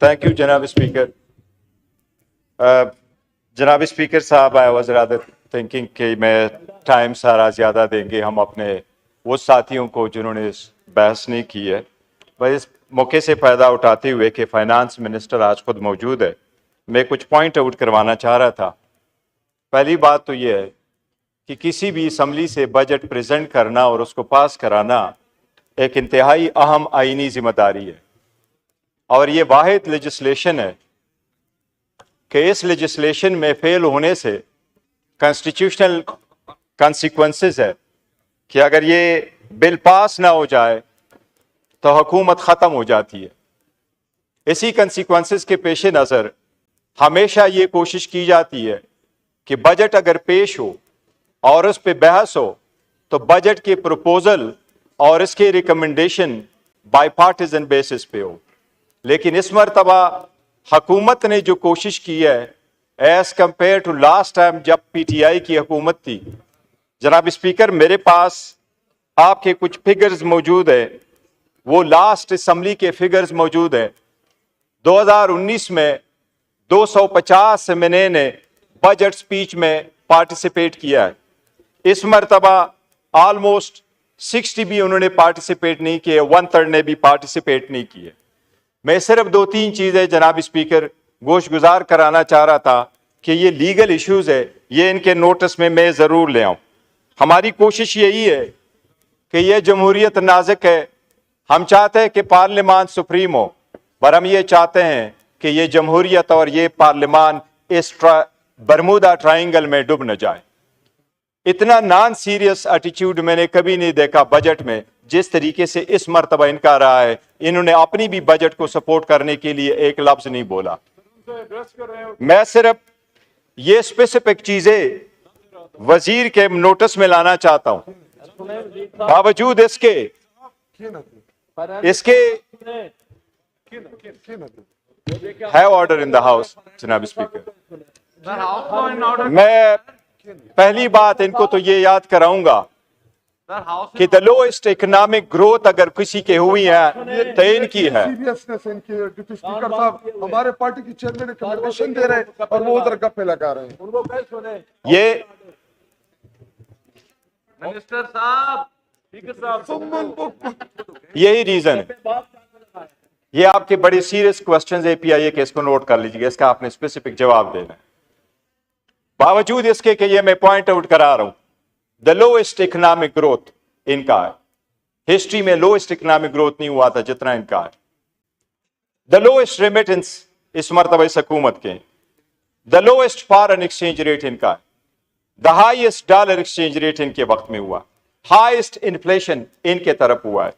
Thank you जनाब speaker. जनाब speaker साहब, आई वाज रादर थिंकिंग कि मैं टाइम सारा ज़्यादा देंगे हम अपने वो साथियों को जिन्होंने इस बहस नहीं की है। पर इस मौके से फ़ायदा उठाते हुए कि फाइनेंस मिनिस्टर आज खुद मौजूद है, मैं कुछ पॉइंट आउट करवाना चाह रहा था। पहली बात तो ये है कि किसी भी असम्बली से बजट प्रेजेंट करना और उसको पास कराना एक इंतहाई अहम आईनी जिम्मेदारी है, और ये वाहिद लेजिस्लेशन है कि इस लेजिस्लेशन में फेल होने से कॉन्स्टिट्यूशनल कॉन्सिक्वेंसेस है कि अगर ये बिल पास ना हो जाए तो हुकूमत ख़त्म हो जाती है। इसी कॉन्सिक्वेंसेस के पेश नज़र हमेशा ये कोशिश की जाती है कि बजट अगर पेश हो और उस पर बहस हो तो बजट के प्रपोजल और इसके रिकमेंडेशन बाईपार्टिजन बेसिस पे हो। लेकिन इस मरतबा हुकूमत ने जो कोशिश की है as compared to last time जब पीटीआई की हुकूमत थी, जनाब स्पीकर मेरे पास आपके कुछ फिगर्स मौजूद है, वो लास्ट असम्बली के फिगर्स मौजूद है। 2019 में 250 एमएनए ने बजट स्पीच में पार्टिसिपेट किया है। इस मरतबा ऑलमोस्ट 60 भी उन्होंने पार्टिसिपेट नहीं किए, 1/3 ने भी पार्टिसिपेट नहीं किए। मैं सिर्फ 2-3 चीजें जनाब स्पीकर गोश गुजार कराना चाह रहा था कि ये लीगल इश्यूज है, ये इनके नोटिस में मैं जरूर ले आऊं। हमारी कोशिश यही है कि ये जमहूरियत नाजुक है, हम चाहते हैं कि पार्लियामान सुप्रीम हो, पर हम ये चाहते हैं कि ये जमहूरियत और ये पार्लियामान इस बरमूदा ट्रायंगल में डूब न जाए। इतना नॉन सीरियस एटीट्यूड मैंने कभी नहीं देखा बजट में जिस तरीके से इस मर्तबा इनका रहा है। इन्होंने अपनी भी बजट को सपोर्ट करने के लिए एक लफ्ज नहीं बोला। मैं सिर्फ ये स्पेसिफिक चीजें वजीर के नोटिस में लाना चाहता हूं। बावजूद इसके है ऑर्डर इन द हाउस जनाब स्पीकर। मैं पहली बात इनको तो ये याद कराऊंगा कि द लोएस्ट इकोनॉमिक ग्रोथ अगर किसी के हुई है तो इनकी है। सीरियसनेस इनकी डिप्टी स्पीकर साहब हमारे पार्टी की चेयरमैन रिकमेंडेशन दे रहे हैं और वो उधर गप्पे लगा रहे हैं। उनको कैसे सुने? ये मिनिस्टर साहब, स्पीकर साहब, यही रीजन है। ये आपके बड़े सीरियस क्वेश्चंस है पीआईए के, इसको नोट कर लीजिएगा, इसका आपने स्पेसिफिक जवाब देना है। बावजूद इसके कि ये मैं पॉइंट आउट करा रहा हूं, द लोएस्ट इकोनॉमिक ग्रोथ इनका है। हिस्ट्री में लोएस्ट इकोनॉमिक ग्रोथ नहीं हुआ था जितना इनका है। द लोएस्ट रेमिटेंस इस मरतबा इस हुकूमत के, the lowest foreign exchange rate इनका है, the highest dollar exchange rate इनके वक्त में हुआ, हाईएस्ट इन्फ्लेशन इनके तरफ हुआ है,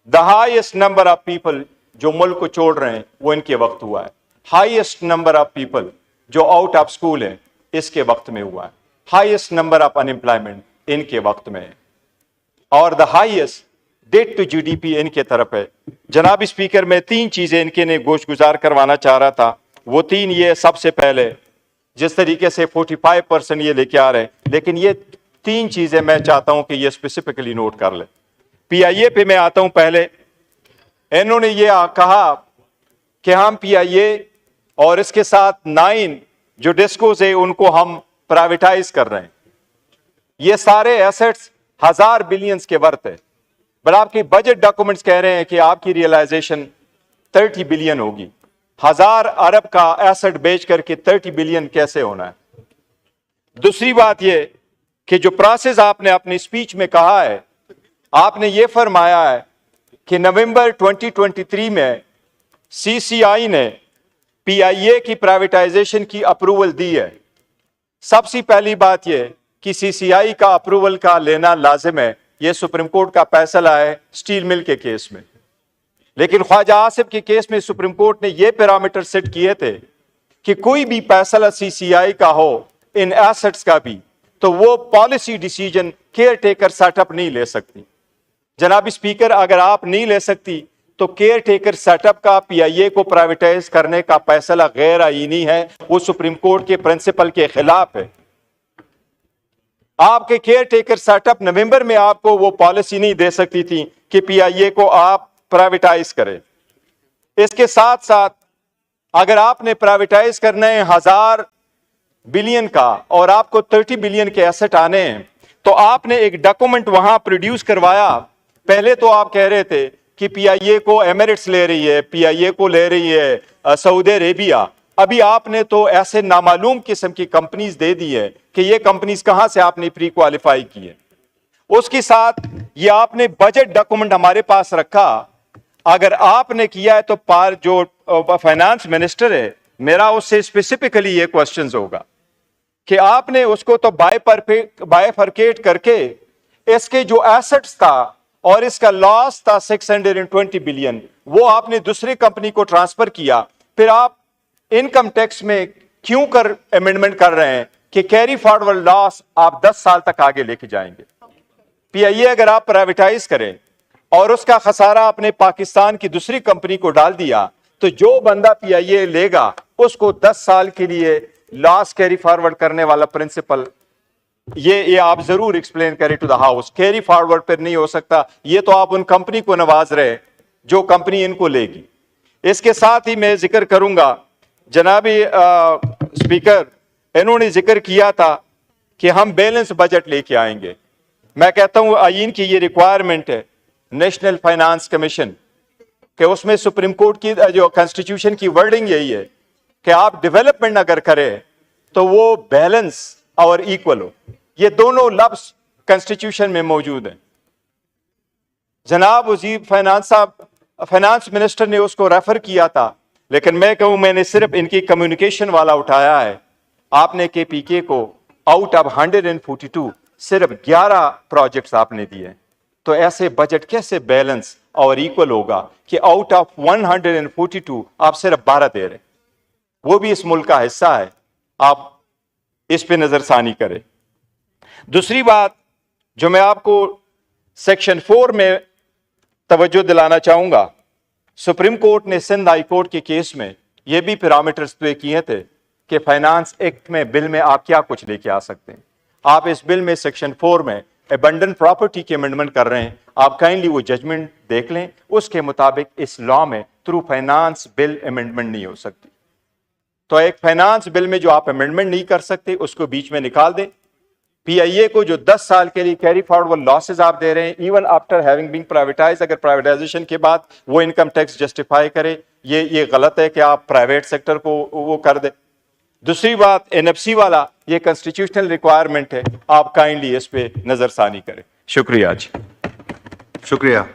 the highest number of people जो मुल्क को छोड़ रहे हैं वो इनके वक्त हुआ है, हाईएस्ट नंबर ऑफ पीपल जो आउट ऑफ स्कूल हैं इसके वक्त में हुआ है, हाईएस्ट नंबर ऑफ अनएम्प्लॉयमेंट इनके वक्त में है, और the highest debt to GDP इनके तरफ है। जनाब स्पीकर, मैं 3 चीजें इनके ने गोश गुजार करवाना चाह रहा था। वो 3 ये, सबसे पहले जिस तरीके से 45% ये लेके आ रहे हैं, लेकिन ये 3 चीजें मैं चाहता हूं कि ये स्पेसिफिकली नोट कर ले। पीआईए पे मैं आता हूं। पहले इन्होंने ये कहा कि हम पीआईए और इसके साथ 9 जो डिस्कोज है उनको हम प्राइवेटाइज कर रहे हैं। ये सारे एसेट्स 1000 बिलियंस के वर्थ है, पर आपकी बजट डॉक्यूमेंट्स कह रहे हैं कि आपकी रियलाइजेशन 30 बिलियन होगी। 1000 अरब का एसेट बेच करके 30 बिलियन कैसे होना है? दूसरी बात ये कि जो प्रोसेस आपने अपनी स्पीच में कहा है, आपने ये फरमाया है कि नवंबर 2023 में सीसीआई ने पीआईए की प्राइवेटाइजेशन की अप्रूवल दी है। सबसे पहली बात यह कि सीसीआई का अप्रूवल का लेना लाजिम है। यह सुप्रीम कोर्ट का फैसला है स्टील मिल के केस में, लेकिन ख्वाजा आसिफ के केस में सुप्रीम कोर्ट ने यह पैरामीटर सेट किए थे कि कोई भी फैसला सीसीआई का हो इन एसेट्स का भी, तो वो policy decision care taker setup नहीं ले सकती। जनाब स्पीकर, अगर आप नहीं ले सकती तो केयर टेकर सेटअप का पीआईए को प्राइवेटाइज करने का फैसला गैर आईनी है, वो सुप्रीम कोर्ट के प्रिंसिपल के खिलाफ है। आपके केयर टेकर सेटअप नवंबर में आपको वो पॉलिसी नहीं दे सकती थी कि पीआईए को आप प्राइवेटाइज करें। इसके साथ साथ अगर आपने प्राइवेटाइज करना है 1000 बिलियन का और आपको 30 बिलियन के एसेट आने हैं, तो आपने एक डॉक्यूमेंट वहां प्रोड्यूस करवाया। पहले तो आप कह रहे थे कि पीआईए को एमिरेट्स ले रही है, पीआईए को ले रही है सऊदी अरेबिया। अभी आपने तो ऐसे नामालूम किस्म की कंपनीज दे दी है कि ये कंपनीज कहां से आपने प्री क्वालिफाई की है। उसके साथ ये आपने बजट डॉक्यूमेंट हमारे पास रखा। अगर आपने किया है तो जो फाइनेंस मिनिस्टर है, मेरा उससे स्पेसिफिकली ये क्वेश्चंस होगा कि आपने उसको तो बायफरकेट करके इसके जो एसेट्स था और इसका लॉस था 620 बिलियन, वो आपने दूसरी कंपनी को ट्रांसफर किया। फिर आप इनकम टैक्स में क्यों अमेंडमेंट कर रहे हैं कि कैरी फॉरवर्ड लॉस आप 10 साल तक आगे लेके जाएंगे। पीआईए अगर आप प्राइवेटाइज करें और उसका खसारा आपने पाकिस्तान की दूसरी कंपनी को डाल दिया, तो जो बंदा पीआईए लेगा उसको 10 साल के लिए लॉस कैरी फॉरवर्ड करने वाला प्रिंसिपल, ये आप जरूर एक्सप्लेन करें to the house. Carry forward पर नहीं हो सकता, ये तो आप उन कंपनी को नवाज रहे जो कंपनी इनको लेगी। इसके साथ ही मैं जिक्र करूंगा, जनाबी स्पीकर, इन्होंने जिक्र किया था कि हम बैलेंस बजट लेके आएंगे। मैं कहता हूं आईन की ये रिक्वायरमेंट है नेशनल फाइनेंस कमीशन कि उसमें सुप्रीम कोर्ट की जो कॉन्स्टिट्यूशन की वर्डिंग यही है कि आप डेवलपमेंट अगर करें तो वो बैलेंस और इक्वल हो। ये दोनों लफ्ज कॉन्स्टिट्यूशन में मौजूद हैं। जनाब वजीर फाइनेंस साहब, फाइनेंस मिनिस्टर ने उसको रेफर किया था, लेकिन मैं कहूं मैंने सिर्फ इनकी कम्युनिकेशन वाला उठाया है। आपने केपीके को आउट ऑफ 142 सिर्फ 11 प्रोजेक्ट्स आपने दिए, तो ऐसे बजट कैसे बैलेंस और इक्वल होगा कि आउट ऑफ 142 आप सिर्फ 12 दे रहे, वो भी इस मुल्क का हिस्सा है। आप इस पे नजरसानी करें। दूसरी बात जो मैं आपको सेक्शन 4 में तवज्जो दिलाना चाहूंगा, सुप्रीम कोर्ट ने सिंध हाई कोर्ट के केस में ये भी पैरामीटर्स तय किए थे कि फाइनेंस एक्ट में बिल में आप क्या कुछ लेके आ सकते हैं। आप इस बिल में सेक्शन 4 में अबंडन प्रॉपर्टी की अमेंडमेंट कर रहे हैं। आप काइंडली वो जजमेंट देख लें, उसके मुताबिक इस लॉ में थ्रू फाइनेंस बिल अमेंडमेंट नहीं हो सकती। तो एक फाइनेंस बिल में जो आप अमेंडमेंट नहीं कर सकते उसको बीच में निकाल दें। पीआईए को जो 10 साल के लिए कैरी फॉरवर्ड लॉसेज आप दे रहे हैं, even after having been privatise, अगर प्राइवेटाइजेशन के बाद वो इनकम टैक्स जस्टिफाई करे, ये गलत है कि आप प्राइवेट सेक्टर को वो कर दे। दूसरी बात, एनएफसी वाला ये कॉन्स्टिट्यूशनल रिक्वायरमेंट है, आप काइंडली इस पे नजरसानी करें। शुक्रिया जी। शुक्रिया।